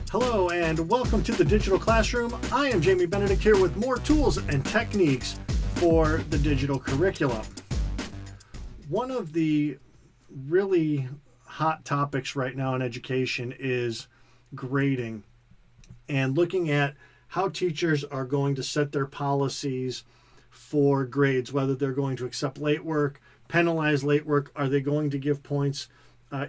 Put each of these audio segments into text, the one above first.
Hello and welcome to the Digital Classroom. I am Jamie Benedict here with more tools and techniques for the digital curriculum. One of the really hot topics right now in education is grading and looking at how teachers are going to set their policies for grades, whether they're going to accept late work, penalize late work, are they going to give points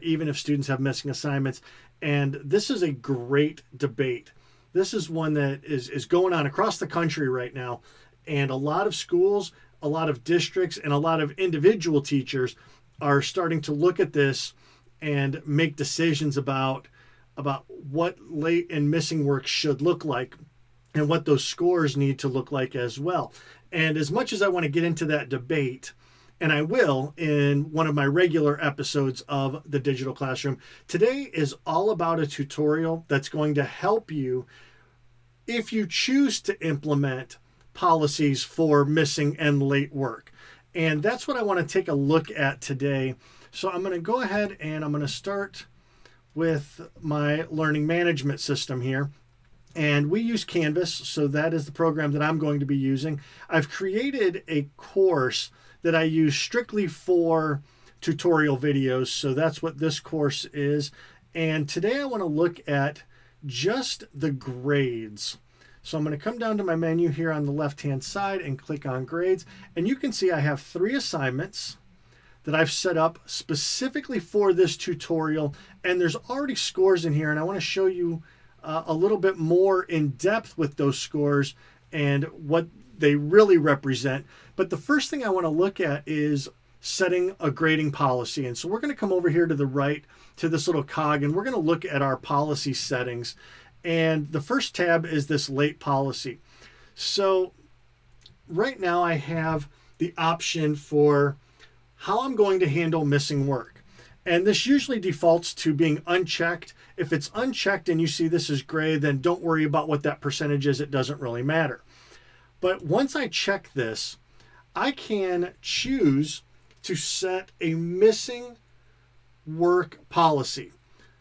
even if students have missing assignments. And this is a great debate. This is one that is going on across the country right now. And a lot of schools, a lot of districts, and a lot of individual teachers are starting to look at this and make decisions about what late and missing work should look like and what those scores need to look like as well. And as much as I want to get into that debate, and I will in one of my regular episodes of the Digital Classroom, today is all about a tutorial that's going to help you if you choose to implement policies for missing and late work. And that's what I want to take a look at today. So I'm going to go ahead and I'm going to start with my learning management system here. And we use Canvas, so that is the program that I'm going to be using. I've created a course that I use strictly for tutorial videos, so that's what this course is. And today I want to look at just the grades. So I'm going to come down to my menu here on the left-hand side and click on grades. And you can see I have 3 assignments that I've set up specifically for this tutorial. And there's already scores in here, and I want to show you a little bit more in depth with those scores and what they really represent. But the first thing I want to look at is setting a grading policy. And so we're going to come over here to the right to this little cog, and we're going to look at our policy settings. And the first tab is this late policy. So right now I have the option for how I'm going to handle missing work. And this usually defaults to being unchecked. If it's unchecked and you see this is gray, then don't worry about what that percentage is. It doesn't really matter. But once I check this, I can choose to set a missing work policy.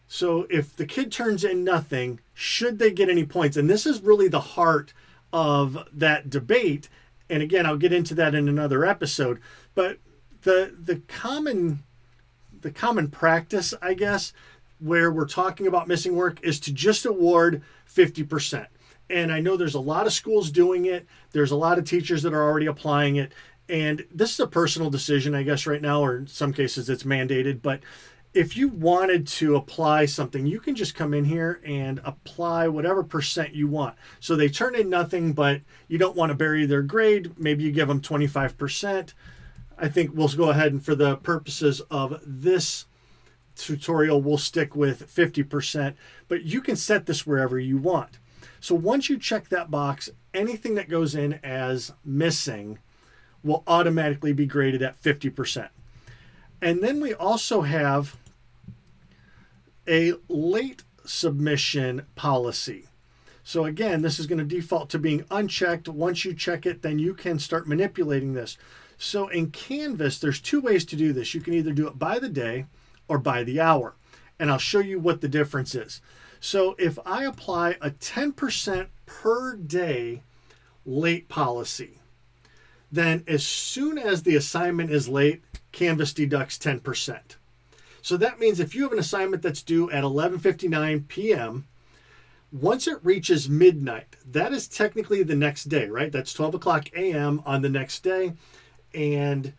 So if the kid turns in nothing, should they get any points? And this is really the heart of that debate. And again, I'll get into that in another episode. But the common practice, I guess, where we're talking about missing work is to just award 50%. And I know there's a lot of schools doing it. There's a lot of teachers that are already applying it. And this is a personal decision, I guess, right now, or in some cases it's mandated. But if you wanted to apply something, you can just come in here and apply whatever percent you want. So they turn in nothing, but you don't want to bury their grade. Maybe you give them 25%. I think we'll go ahead and for the purposes of this tutorial, we'll stick with 50%. But you can set this wherever you want. So once you check that box, anything that goes in as missing will automatically be graded at 50%. And then we also have a late submission policy. So again, this is going to default to being unchecked. Once you check it, then you can start manipulating this. So in Canvas, there's 2 ways to do this. You can either do it by the day or by the hour. And I'll show you what the difference is. So if I apply a 10% per day late policy, then as soon as the assignment is late, Canvas deducts 10%. So that means if you have an assignment that's due at 11:59 p.m., once it reaches midnight, that is technically the next day, right? That's 12 o'clock a.m. on the next day. And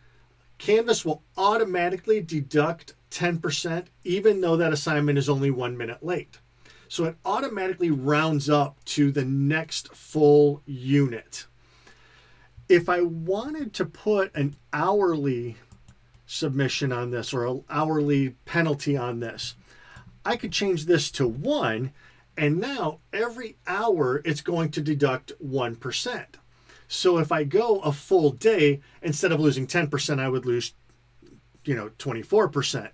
Canvas will automatically deduct 10%, even though that assignment is only 1 minute late. So it automatically rounds up to the next full unit. If I wanted to put an hourly submission on this or an hourly penalty on this, I could change this to 1, and now every hour it's going to deduct 1%. So if I go a full day, instead of losing 10%, I would lose 24%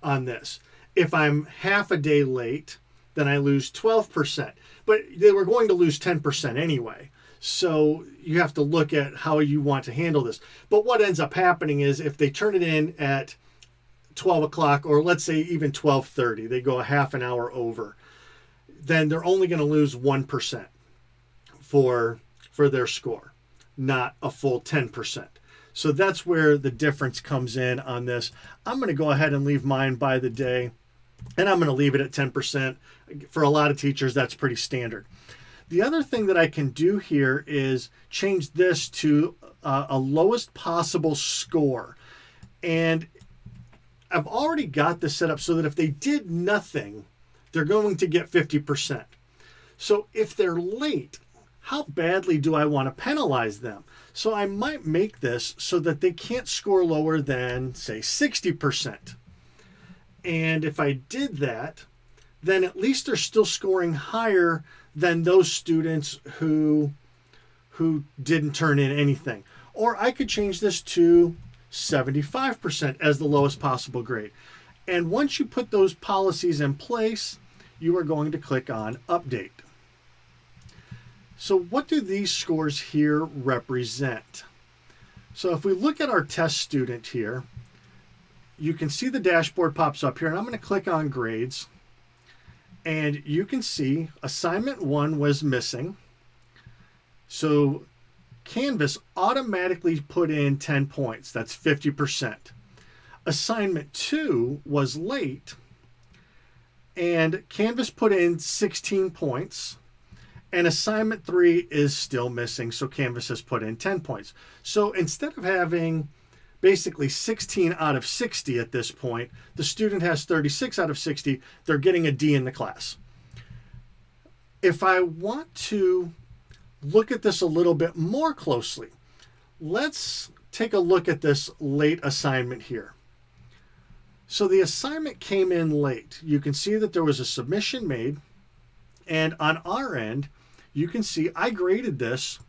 on this. If I'm half a day late, then I lose 12%. But they were going to lose 10% anyway. So you have to look at how you want to handle this. But what ends up happening is if they turn it in at 12 o'clock, or let's say even 12:30, they go a half an hour over, then they're only going to lose 1% for their score, not a full 10%. So that's where the difference comes in on this. I'm going to go ahead and leave mine by the day, and I'm going to leave it at 10%. For a lot of teachers, that's pretty standard. The other thing that I can do here is change this to a lowest possible score. And I've already got this set up so that if they did nothing, they're going to get 50%. So if they're late, how badly do I want to penalize them? So I might make this so that they can't score lower than, say, 60%. And if I did that, then at least they're still scoring higher than those students who didn't turn in anything. Or I could change this to 75% as the lowest possible grade. And once you put those policies in place, you are going to click on Update. So what do these scores here represent? So if we look at our test student here, you can see the dashboard pops up here, and I'm going to click on grades. And you can see assignment 1 was missing. So Canvas automatically put in 10 points. That's 50%. Assignment 2 was late, and Canvas put in 16 points. And assignment 3 is still missing, so Canvas has put in 10 points. So instead of having basically 16 out of 60 at this point, the student has 36 out of 60. They're getting a D in the class. If I want to look at this a little bit more closely, let's take a look at this late assignment here. So the assignment came in late. You can see that there was a submission made, and on our end, you can see I graded this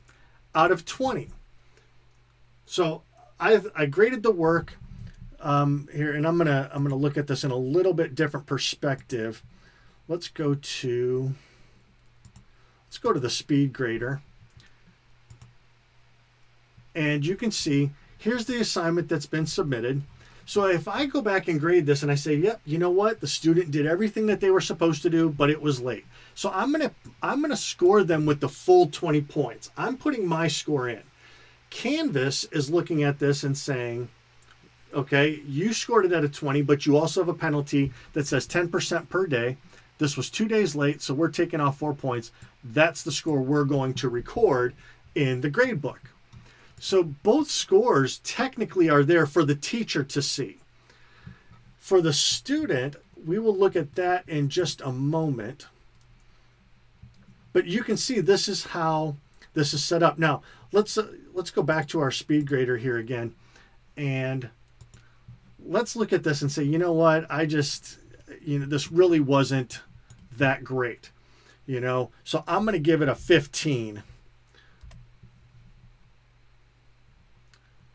out of 20. So I graded the work here, and I'm gonna look at this in a little bit different perspective. Let's go to the speed grader, and you can see here's the assignment that's been submitted. So if I go back and grade this and I say, yep, you know what? The student did everything that they were supposed to do, but it was late. So I'm gonna score them with the full 20 points. I'm putting my score in. Canvas is looking at this and saying, okay, you scored it at a 20, but you also have a penalty that says 10% per day. This was 2 days late, so we're taking off 4 points. That's the score we're going to record in the grade book. So both scores technically are there for the teacher to see. For the student, we will look at that in just a moment. But you can see this is how this is set up. Now, let's go back to our speed grader here again, and let's look at this and say, you know what, this really wasn't that great, so I'm going to give it a 15.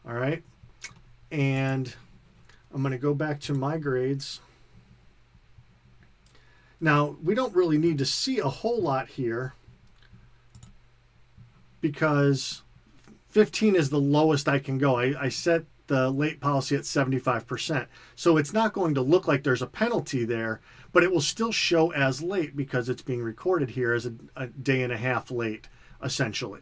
All right, and I'm going to go back to my grades. Now, we don't really need to see a whole lot here because 15 is the lowest I can go. I set the late policy at 75%. So it's not going to look like there's a penalty there, but it will still show as late because it's being recorded here as a day and a half late, essentially.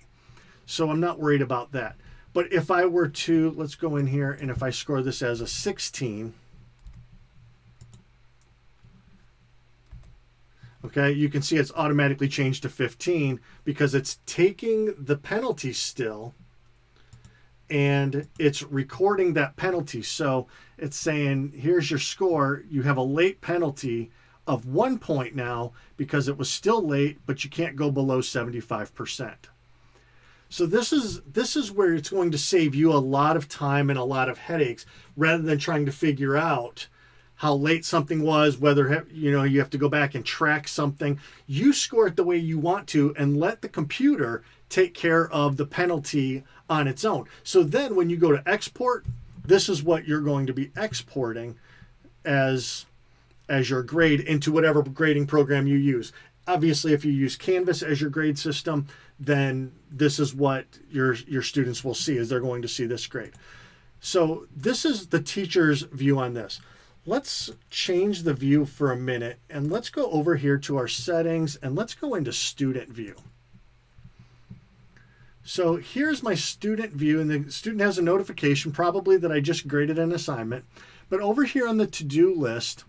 So I'm not worried about that. But if I were to, let's go in here, and if I score this as a 16, okay, you can see it's automatically changed to 15 because it's taking the penalty still and it's recording that penalty. So it's saying, here's your score. You have a late penalty of 1 point now because it was still late, but you can't go below 75%. So this is where it's going to save you a lot of time and a lot of headaches rather than trying to figure out how late something was, whether you have to go back and track something. You score it the way you want to and let the computer take care of the penalty on its own. So then when you go to export, this is what you're going to be exporting as your grade into whatever grading program you use. Obviously, if you use Canvas as your grade system, then this is what your students will see, is they're going to see this grade. So this is the teacher's view on this. Let's change the view for a minute and let's go over here to our settings and let's go into student view. So here's my student view, and the student has a notification probably that I just graded an assignment. But over here on the to-do list,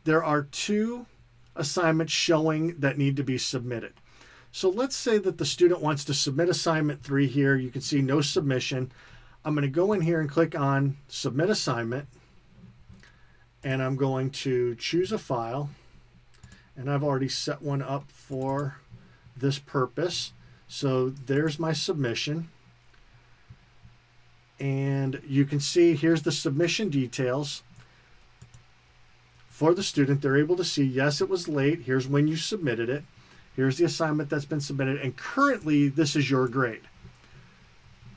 there are 2 assignments showing that need to be submitted. So let's say that the student wants to submit assignment 3 here. You can see no submission. I'm going to go in here and click on submit assignment. And I'm going to choose a file. And I've already set one up for this purpose. So there's my submission. And you can see here's the submission details for the student. They're able to see, yes, it was late. Here's when you submitted it. Here's the assignment that's been submitted. And currently, this is your grade.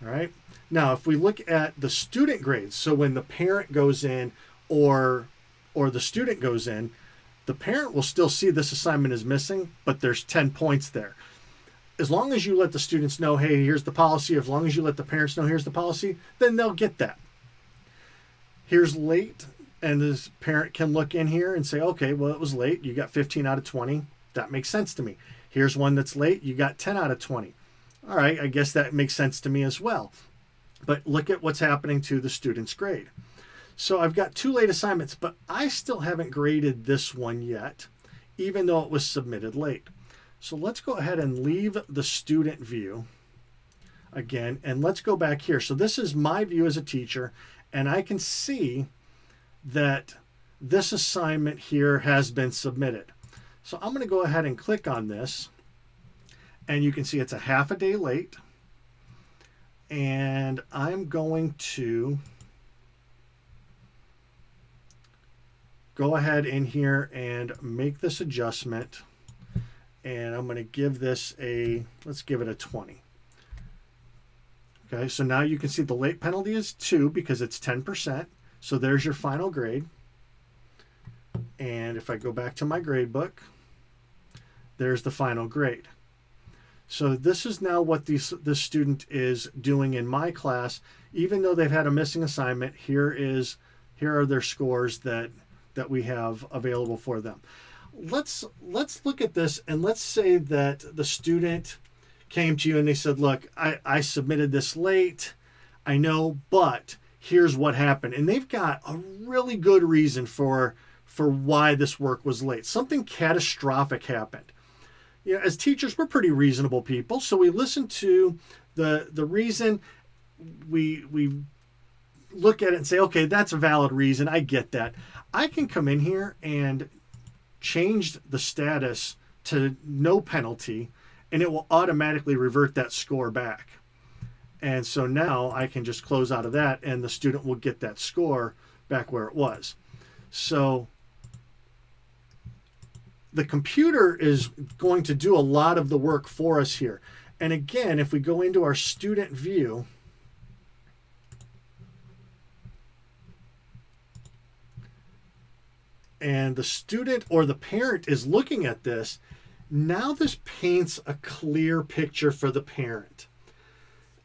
All right. Now, if we look at the student grades, so when the parent goes in or the student goes in, the parent will still see this assignment is missing, but there's 10 points there. As long as you let the students know, hey, here's the policy, as long as you let the parents know here's the policy, then they'll get that. Here's late, and this parent can look in here and say, okay, well, it was late. You got 15 out of 20. That makes sense to me. Here's one that's late. You got 10 out of 20. All right, I guess that makes sense to me as well. But look at what's happening to the student's grade. So I've got 2 late assignments, but I still haven't graded this one yet, even though it was submitted late. So let's go ahead and leave the student view again, and let's go back here. So this is my view as a teacher, and I can see that this assignment here has been submitted. So I'm going to go ahead and click on this, and you can see it's a half a day late. And I'm going to go ahead in here and make this adjustment. And I'm going to give this let's give it a 20. Okay, so now you can see the late penalty is 2 because it's 10%. So there's your final grade. And if I go back to my grade book, there's the final grade. So this is now what this student is doing in my class. Even though they've had a missing assignment, here are their scores that we have available for them. Let's look at this, and let's say that the student came to you and they said, look, I submitted this late, I know, but here's what happened. And they've got a really good reason for why this work was late. Something catastrophic happened. You know, as teachers, we're pretty reasonable people, so we listen to the reason, we look at it and say, okay, that's a valid reason, I get that. I can come in here and change the status to no penalty, and it will automatically revert that score back. And so now I can just close out of that, and the student will get that score back where it was. So the computer is going to do a lot of the work for us here. And again, if we go into our student view, and the student or the parent is looking at this, now this paints a clear picture for the parent.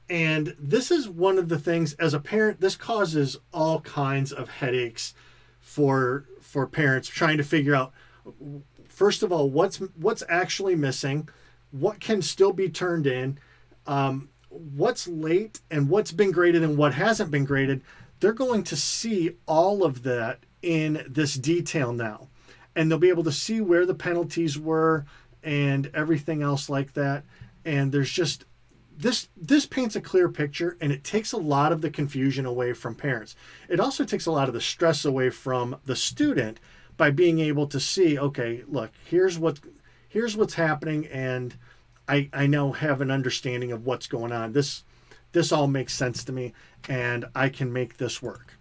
And this is one of the things, as a parent, this causes all kinds of headaches for parents trying to figure out, first of all, what's actually missing, what can still be turned in, what's late, and what's been graded and what hasn't been graded. They're going to see all of that in this detail now, and they'll be able to see where the penalties were and everything else like that. And there's just this paints a clear picture, and it takes a lot of the confusion away from parents. It also takes a lot of the stress away from the student by being able to see, okay, look, here's what's happening, and I now have an understanding of what's going on. This all makes sense to me, and I can make this work.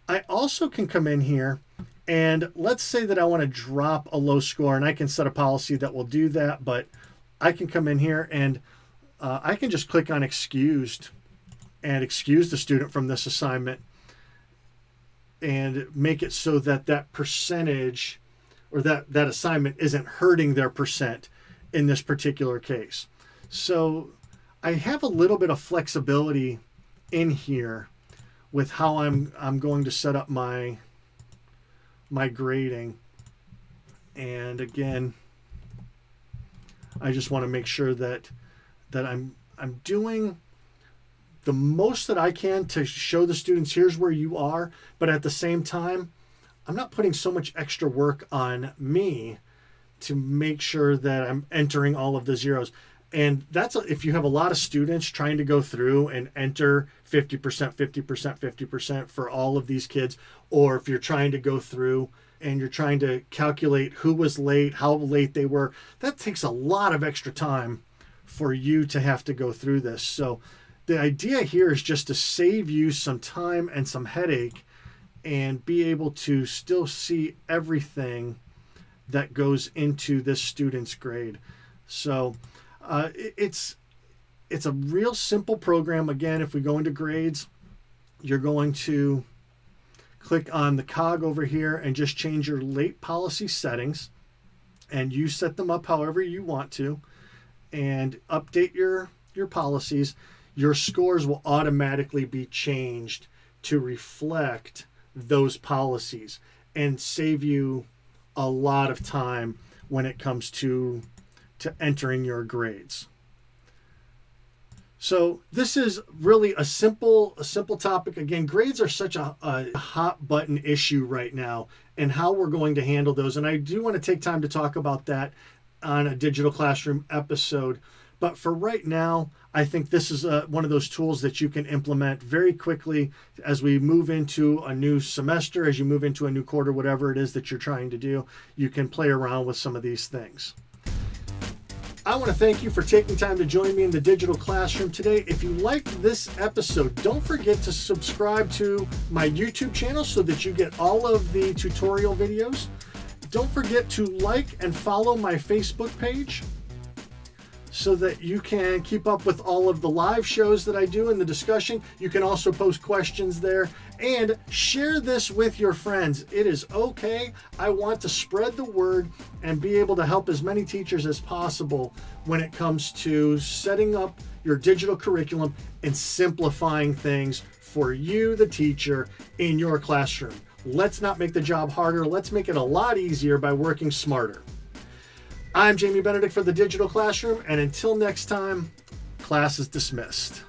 I also can come in here, and let's say that I want to drop a low score, and I can set a policy that will do that, but I can come in here and I can just click on excused and excuse the student from this assignment and make it so that that percentage or that assignment isn't hurting their percent in this particular case. So I have a little bit of flexibility in here with how I'm going to set up my grading. And again, I just want to make sure that I'm doing the most that I can to show the students here's where you are, but at the same time, I'm not putting so much extra work on me to make sure that I'm entering all of the zeros. And that's if you have a lot of students trying to go through and enter 50%, 50%, 50% for all of these kids, or if you're trying to go through and you're trying to calculate who was late, how late they were, that takes a lot of extra time for you to have to go through this. So the idea here is just to save you some time and some headache and be able to still see everything that goes into this student's grade. So it's a real simple program. Again, if we go into grades, you're going to click on the cog over here and just change your late policy settings, and you set them up however you want to and update your policies. Your scores will automatically be changed to reflect those policies and save you a lot of time when it comes to entering your grades. So this is really a simple topic. Again, grades are such a hot button issue right now, and how we're going to handle those. And I do want to take time to talk about that on a digital classroom episode. But for right now, I think this is one of those tools that you can implement very quickly as we move into a new semester, as you move into a new quarter, whatever it is that you're trying to do. You can play around with some of these things. I want to thank you for taking time to join me in the digital classroom today. If you liked this episode, don't forget to subscribe to my YouTube channel so that you get all of the tutorial videos. Don't forget to like and follow my Facebook page so that you can keep up with all of the live shows that I do in the discussion. You can also post questions there, and share this with your friends. It is okay. I want to spread the word and be able to help as many teachers as possible when it comes to setting up your digital curriculum and simplifying things for you, the teacher, in your classroom. Let's not make the job harder. Let's make it a lot easier by working smarter. I'm Jamie Benedict for the Digital Classroom, and until next time, class is dismissed.